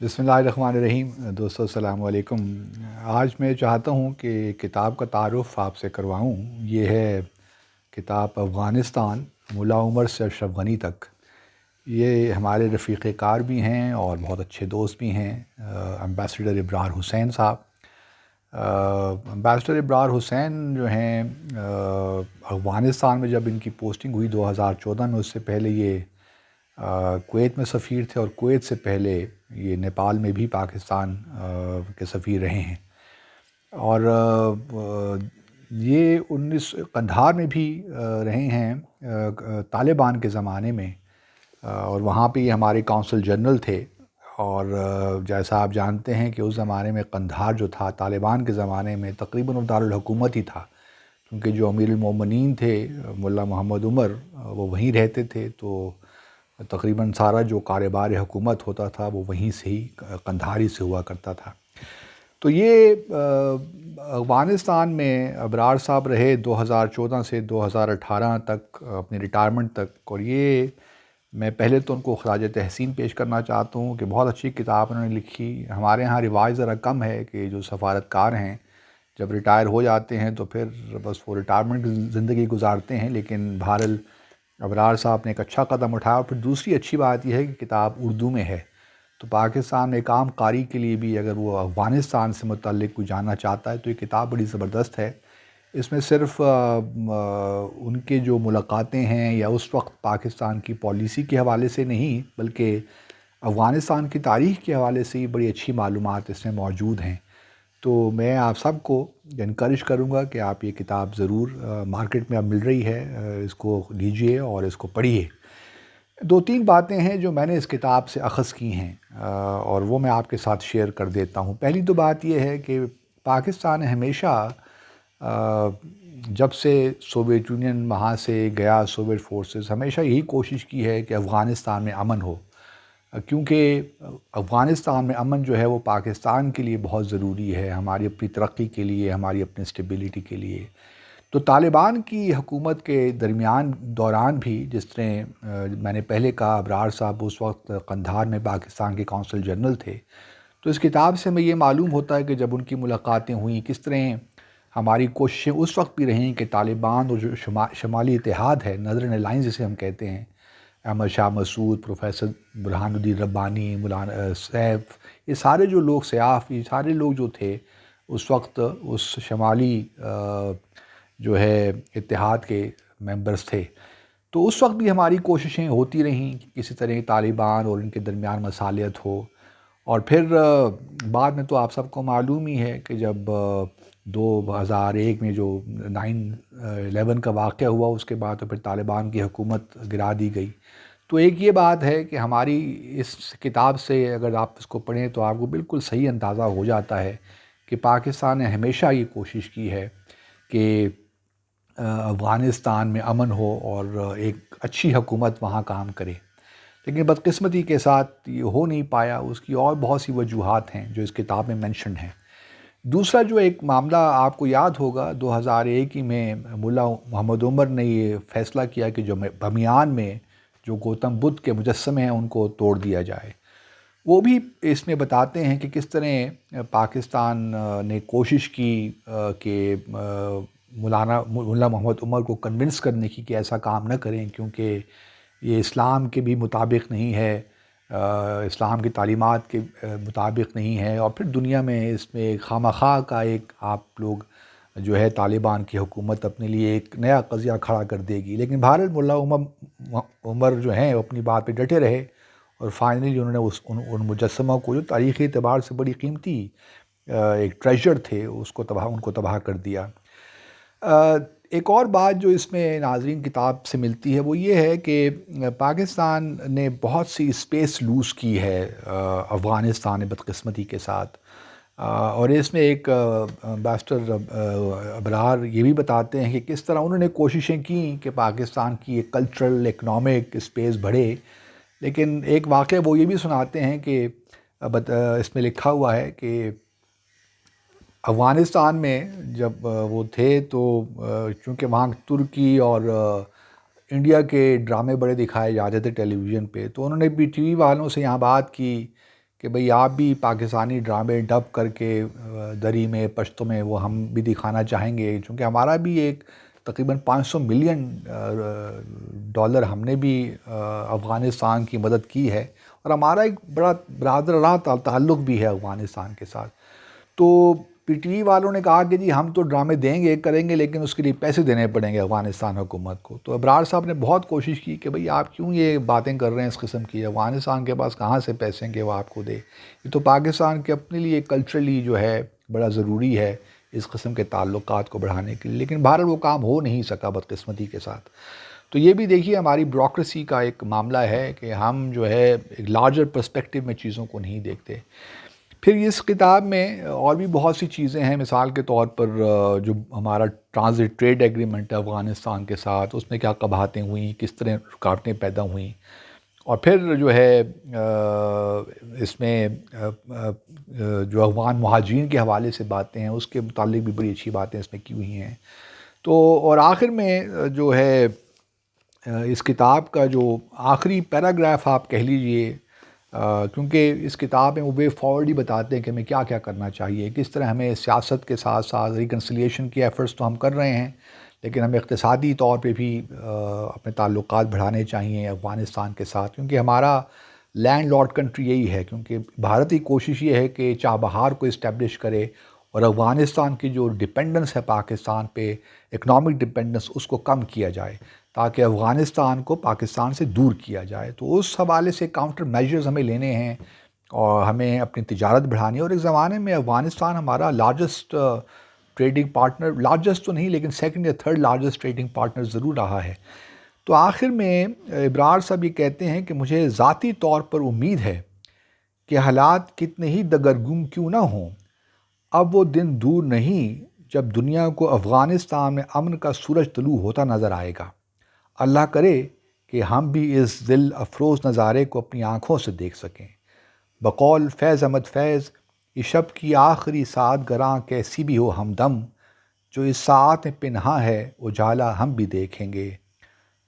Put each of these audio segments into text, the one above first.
بسم اللہ الرحمن الرحیم۔ دوستو السلام علیکم۔ آج میں چاہتا ہوں کہ کتاب کا تعارف آپ سے کرواؤں۔ یہ ہے کتاب افغانستان، ملا عمر سے اشرف غنی تک۔ یہ ہمارے رفیق کار بھی ہیں اور بہت اچھے دوست بھی ہیں، امبیسڈر ابرار حسین صاحب۔ امبیسڈر ابرار حسین جو ہیں افغانستان میں جب ان کی پوسٹنگ ہوئی 2014 میں، اس سے پہلے یہ کویت میں سفیر تھے، اور کویت سے پہلے یہ نیپال میں بھی پاکستان کے سفیر رہے ہیں۔ اور یہ قندھار میں بھی رہے ہیں طالبان کے زمانے میں، اور وہاں پہ یہ ہمارے کونسل جنرل تھے۔ اور جیسا آپ جانتے ہیں کہ اس زمانے میں قندھار جو تھا طالبان کے زمانے میں تقریباً وہ دارالحکومت ہی تھا، کیونکہ جو امیر المومنین تھے ملا محمد عمر وہ وہیں رہتے تھے، تو تقریباً سارا جو کاروبار حکومت ہوتا تھا وہ وہیں سے ہی قندھار ہی سے ہوا کرتا تھا۔ تو یہ افغانستان میں ابرار صاحب رہے 2014 سے 2018 تک، اپنی ریٹائرمنٹ تک۔ اور یہ میں پہلے تو ان کو خراج تحسین پیش کرنا چاہتا ہوں کہ بہت اچھی کتاب انہوں نے لکھی۔ ہمارے ہاں رواج ذرا کم ہے کہ جو سفارتکار ہیں جب ریٹائر ہو جاتے ہیں تو پھر بس وہ ریٹائرمنٹ زندگی گزارتے ہیں، لیکن بہرحال ابرار صاحب نے ایک اچھا قدم اٹھایا۔ اور پھر دوسری اچھی بات یہ ہے کہ کتاب اردو میں ہے، تو پاکستان میں ایک عام قاری کے لیے بھی اگر وہ افغانستان سے متعلق کچھ جاننا چاہتا ہے تو یہ کتاب بڑی زبردست ہے۔ اس میں صرف ان کے جو ملاقاتیں ہیں یا اس وقت پاکستان کی پالیسی کے حوالے سے نہیں، بلکہ افغانستان کی تاریخ کے حوالے سے ہی بڑی اچھی معلومات اس میں موجود ہیں۔ تو میں آپ سب کو انکریج کروں گا کہ آپ یہ کتاب ضرور، مارکیٹ میں اب مل رہی ہے، اس کو لیجئے اور اس کو پڑھیے۔ دو تین باتیں ہیں جو میں نے اس کتاب سے اخذ کی ہیں، اور وہ میں آپ کے ساتھ شیئر کر دیتا ہوں۔ پہلی تو بات یہ ہے کہ پاکستان نے ہمیشہ جب سے سوویت یونین وہاں سے گیا، سوویت فورسز، ہمیشہ یہی کوشش کی ہے کہ افغانستان میں امن ہو، کیونکہ افغانستان میں امن جو ہے وہ پاکستان کے لیے بہت ضروری ہے، ہماری اپنی ترقی کے لیے، ہماری اپنی اسٹیبلٹی کے لیے۔ تو طالبان کی حکومت کے دوران بھی، جس طرح میں نے پہلے کہا ابرار صاحب اس وقت قندھار میں پاکستان کے کونسل جنرل تھے، تو اس کتاب سے ہمیں یہ معلوم ہوتا ہے کہ جب ان کی ملاقاتیں ہوئیں کس طرح ہماری کوششیں اس وقت بھی رہیں کہ طالبان اور جو شمالی اتحاد ہے، نظرن الائنس جسے ہم کہتے ہیں، احمد شاہ مسعود، پروفیسر برہان الدین ربانی، مولانا سیف، یہ سارے جو لوگ، سیاف، یہ سارے لوگ جو تھے اس وقت اس شمالی جو ہے اتحاد کے ممبرز تھے، تو اس وقت بھی ہماری کوششیں ہوتی رہیں کہ کسی طرح طالبان اور ان کے درمیان مصالحت ہو۔ اور پھر بعد میں تو آپ سب کو معلوم ہی ہے کہ جب 2001 میں جو 9/11 کا واقعہ ہوا، اس کے بعد تو پھر طالبان کی حکومت گرا دی گئی۔ تو ایک یہ بات ہے کہ ہماری اس کتاب سے اگر آپ اس کو پڑھیں تو آپ کو بالکل صحیح اندازہ ہو جاتا ہے کہ پاکستان نے ہمیشہ یہ کوشش کی ہے کہ افغانستان میں امن ہو اور ایک اچھی حکومت وہاں کام کرے، لیکن بدقسمتی کے ساتھ یہ ہو نہیں پایا۔ اس کی اور بہت سی وجوہات ہیں جو اس کتاب میں مینشن ہیں۔ دوسرا جو ایک معاملہ آپ کو یاد ہوگا، 2001 ہی میں ملا محمد عمر نے یہ فیصلہ کیا کہ جو بامیان میں جو گوتم بدھ کے مجسمے ہیں ان کو توڑ دیا جائے۔ وہ بھی اس میں بتاتے ہیں کہ کس طرح پاکستان نے کوشش کی کہ ملا محمد عمر کو کنونس کرنے کی کہ ایسا کام نہ کریں، کیونکہ یہ اسلام کے بھی مطابق نہیں ہے، اسلام کی تعلیمات کے مطابق نہیں ہے، اور پھر دنیا میں اس میں خواہ مخواہ کا ایک آپ لوگ جو ہے طالبان کی حکومت اپنے لیے ایک نیا قضیہ کھڑا کر دے گی۔ لیکن بہرحال ملا عمر جو ہیں اپنی بات پہ ڈٹے رہے، اور فائنلی انہوں نے ان مجسموں کو جو تاریخی اعتبار سے بڑی قیمتی ایک ٹریجر تھے اس کو ان کو تباہ کر دیا۔ ایک اور بات جو اس میں ناظرین کتاب سے ملتی ہے وہ یہ ہے کہ پاکستان نے بہت سی اسپیس لوز کی ہے افغانستان بدقسمتی کے ساتھ، اور اس میں ایک امبیسڈر ابرار یہ بھی بتاتے ہیں کہ کس طرح انہوں نے کوششیں کیں کہ پاکستان کی ایک کلچرل اکنامک اسپیس بڑھے، لیکن ایک واقعہ وہ یہ بھی سناتے ہیں کہ اس میں لکھا ہوا ہے کہ افغانستان میں جب وہ تھے تو چونکہ وہاں ترکی اور انڈیا کے ڈرامے بڑے دکھائے جاتے تھے ٹیلی ویژن پہ، تو انہوں نے بھی ٹی وی والوں سے یہاں بات کی کہ بھئی آپ بھی پاکستانی ڈرامے ڈب کر کے دری میں پشتو میں وہ ہم بھی دکھانا چاہیں گے، چونکہ ہمارا بھی ایک تقریباً 500 ملین ڈالر ہم نے بھی افغانستان کی مدد کی ہے، اور ہمارا ایک بڑا برادرانہ تعلق بھی ہے افغانستان کے ساتھ۔ تو پی ٹی وی والوں نے کہا کہ جی ہم تو ڈرامے دیں گے کریں گے، لیکن اس کے لیے پیسے دینے پڑیں گے افغانستان حکومت کو۔ تو ابرار صاحب نے بہت کوشش کی کہ بھئی آپ کیوں یہ باتیں کر رہے ہیں اس قسم کی، افغانستان کے پاس کہاں سے پیسے ہیں کہ وہ آپ کو دے، یہ تو پاکستان کے اپنے لیے کلچرلی جو ہے بڑا ضروری ہے اس قسم کے تعلقات کو بڑھانے کے لیے، لیکن بہرحال وہ کام ہو نہیں سکا بدقسمتی کے ساتھ۔ تو یہ بھی دیکھیے ہماری بیوروکریسی کا ایک معاملہ ہے کہ ہم جو ہے ایک لارجر پرسپیکٹیو میں چیزوں کو نہیں دیکھتے۔ پھر اس کتاب میں اور بھی بہت سی چیزیں ہیں، مثال کے طور پر جو ہمارا ٹرانزٹ ٹریڈ ایگریمنٹ ہے افغانستان کے ساتھ، اس میں کیا قباحتیں ہوئیں، کس طرح رکاوٹیں پیدا ہوئیں، اور پھر جو ہے اس میں جو افغان مہاجرین کے حوالے سے باتیں ہیں اس کے متعلق بھی بڑی اچھی باتیں اس میں کی ہوئی ہیں۔ تو اور آخر میں جو ہے اس کتاب کا جو آخری پیراگراف آپ کہہ لیجئے، کیونکہ اس کتاب میں وہ وے فارورڈ ہی بتاتے ہیں کہ ہمیں کیا کیا کرنا چاہیے، کس طرح ہمیں سیاست کے ساتھ ساتھ ریکنسیلیشن کی ایفرٹس تو ہم کر رہے ہیں، لیکن ہمیں اقتصادی طور پہ بھی اپنے تعلقات بڑھانے چاہیے افغانستان کے ساتھ، کیونکہ ہمارا لینڈ لارڈ کنٹری یہی ہے، کیونکہ بھارت کی کوشش یہ ہے کہ چابہار کو اسٹیبلش کرے، اور افغانستان کی جو ڈپینڈنس ہے پاکستان پہ، اکنامک ڈپینڈنس، اس کو کم کیا جائے تاکہ افغانستان کو پاکستان سے دور کیا جائے۔ تو اس حوالے سے کاؤنٹر میجرز ہمیں لینے ہیں، اور ہمیں اپنی تجارت بڑھانی ہے، اور ایک زمانے میں افغانستان ہمارا لارجسٹ ٹریڈنگ پارٹنر، لارجسٹ تو نہیں لیکن سیکنڈ یا تھرڈ لارجسٹ ٹریڈنگ پارٹنر ضرور رہا ہے۔ تو آخر میں ابرار صاحب یہ کہتے ہیں کہ مجھے ذاتی طور پر امید ہے کہ حالات کتنے ہی دگرگوں کیوں نہ ہوں، اب وہ دن دور نہیں جب دنیا کو افغانستان میں امن کا سورج طلوع ہوتا نظر آئے گا۔ اللہ کرے کہ ہم بھی اس دل افروز نظارے کو اپنی آنکھوں سے دیکھ سکیں۔ بقول فیض احمد فیض، یہ شب کی آخری ساعت گراں کیسی بھی ہو ہمدم، جو اس ساعت میں پنہاں ہے اجالا ہم بھی دیکھیں گے،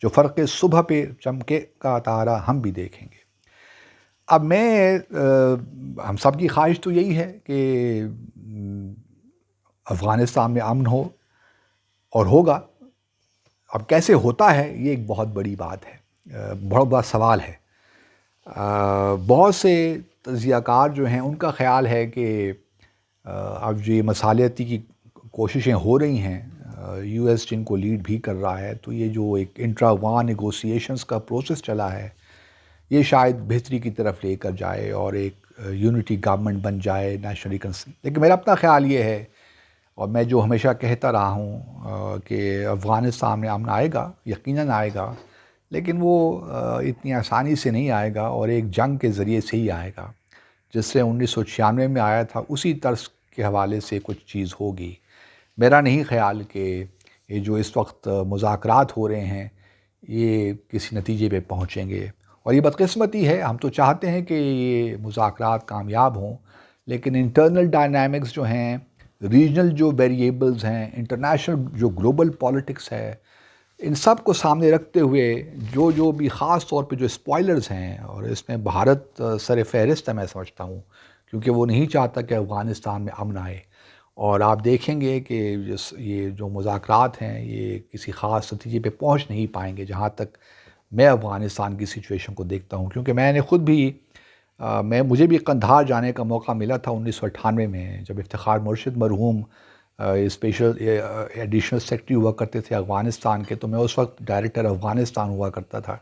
جو فرق صبح پہ چمکے کا تارا ہم بھی دیکھیں گے۔ اب میں ہم سب کی خواہش تو یہی ہے کہ افغانستان میں امن ہو، اور ہوگا۔ اب کیسے ہوتا ہے یہ ایک بہت بڑی بات ہے، بہت بڑا سوال ہے۔ بہت سے تجزیہ کار جو ہیں ان کا خیال ہے کہ اب جو یہ مصالحتی کی کوششیں ہو رہی ہیں، یو ایس جن کو لیڈ بھی کر رہا ہے، تو یہ جو ایک انٹرا افغان نیگوسیشنز کا پروسیس چلا ہے، یہ شاید بہتری کی طرف لے کر جائے اور ایک یونٹی گورنمنٹ بن جائے، نیشنل ریکنسیلیشن۔ لیکن میرا اپنا خیال یہ ہے، اور میں جو ہمیشہ کہتا رہا ہوں، کہ افغانستان میں امن آئے گا، یقیناً آئے گا، لیکن وہ اتنی آسانی سے نہیں آئے گا، اور ایک جنگ کے ذریعے سے ہی آئے گا، جس سے 1996 میں آیا تھا، اسی طرز کے حوالے سے کچھ چیز ہوگی۔ میرا نہیں خیال کہ یہ جو اس وقت مذاکرات ہو رہے ہیں یہ کسی نتیجے پہ پہنچیں گے، اور یہ بدقسمتی ہے۔ ہم تو چاہتے ہیں کہ یہ مذاکرات کامیاب ہوں، لیکن انٹرنل ڈائنامکس جو ہیں، ریجنل جو ویریبلز ہیں، انٹرنیشنل جو گلوبل پالیٹکس ہے، ان سب کو سامنے رکھتے ہوئے جو بھی خاص طور پہ جو اسپوائلرز ہیں، اور اس میں بھارت سر فہرست ہے میں سمجھتا ہوں، کیونکہ وہ نہیں چاہتا کہ افغانستان میں امن آئے، اور آپ دیکھیں گے کہ یہ جو مذاکرات ہیں یہ کسی خاص نتیجے پہ پہنچ نہیں پائیں گے جہاں تک میں افغانستان کی سچویشن کو دیکھتا ہوں، کیونکہ میں نے خود بھی مجھے بھی قندھار جانے کا موقع ملا تھا 1998 میں، جب افتخار مرشد مرحوم اسپیشل ایڈیشنل سیکرٹری ہوا کرتے تھے افغانستان کے، تو میں اس وقت ڈائریکٹر افغانستان ہوا کرتا تھا،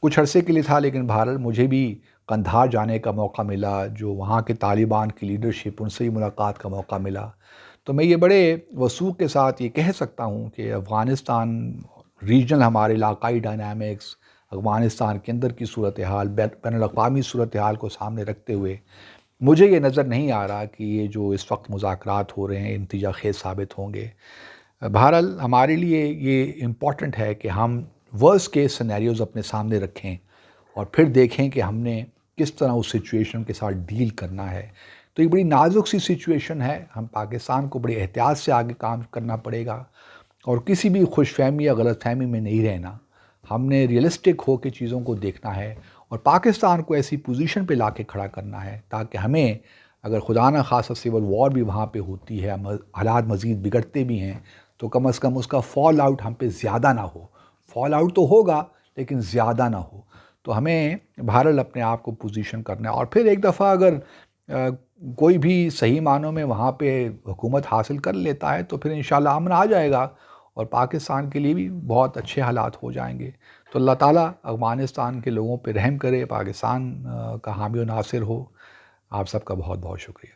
کچھ عرصے کے لیے تھا، لیکن بہرحال مجھے بھی قندھار جانے کا موقع ملا، جو وہاں کے طالبان کی لیڈرشپ، ان سے ہی ملاقات کا موقع ملا۔ تو میں یہ بڑے وثوق کے ساتھ یہ کہہ سکتا ہوں کہ افغانستان ریجنل ہمارے علاقائی ڈائنامکس، افغانستان کے اندر کی صورتحال، بین الاقوامی صورتحال کو سامنے رکھتے ہوئے مجھے یہ نظر نہیں آ رہا کہ یہ جو اس وقت مذاکرات ہو رہے ہیں نتیجہ خیز ثابت ہوں گے۔ بہرحال ہمارے لیے یہ امپورٹنٹ ہے کہ ہم ورسٹ کیس سینیریوز اپنے سامنے رکھیں، اور پھر دیکھیں کہ ہم نے کس طرح اس سچویشن کے ساتھ ڈیل کرنا ہے۔ تو یہ بڑی نازک سی سچویشن ہے، ہم پاکستان کو بڑی احتیاط سے آگے کام کرنا پڑے گا، اور کسی بھی خوش فہمی یا غلط فہمی میں نہیں رہنا۔ ہم نے ریئلسٹک ہو کے چیزوں کو دیکھنا ہے، اور پاکستان کو ایسی پوزیشن پہ لا کے کھڑا کرنا ہے تاکہ ہمیں اگر خدا نہ خواستہ سول وار بھی وہاں پہ ہوتی ہے، حالات مزید بگڑتے بھی ہیں، تو کم از کم اس کا فال آؤٹ ہم پہ زیادہ نہ ہو. فال آؤٹ تو ہوگا لیکن زیادہ نہ ہو. تو ہمیں بہرحال اپنے آپ کو پوزیشن کرنا ہے. اور پھر ایک دفعہ اگر کوئی بھی صحیح معنوں میں وہاں پہ حکومت حاصل کر لیتا ہے تو پھر انشاءاللہ امن آ جائے گا اور پاکستان کے لیے بھی بہت اچھے حالات ہو جائیں گے. تو اللہ تعالیٰ افغانستان کے لوگوں پہ رحم کرے، پاکستان کا حامی و ناصر ہو. آپ سب کا بہت بہت شکریہ.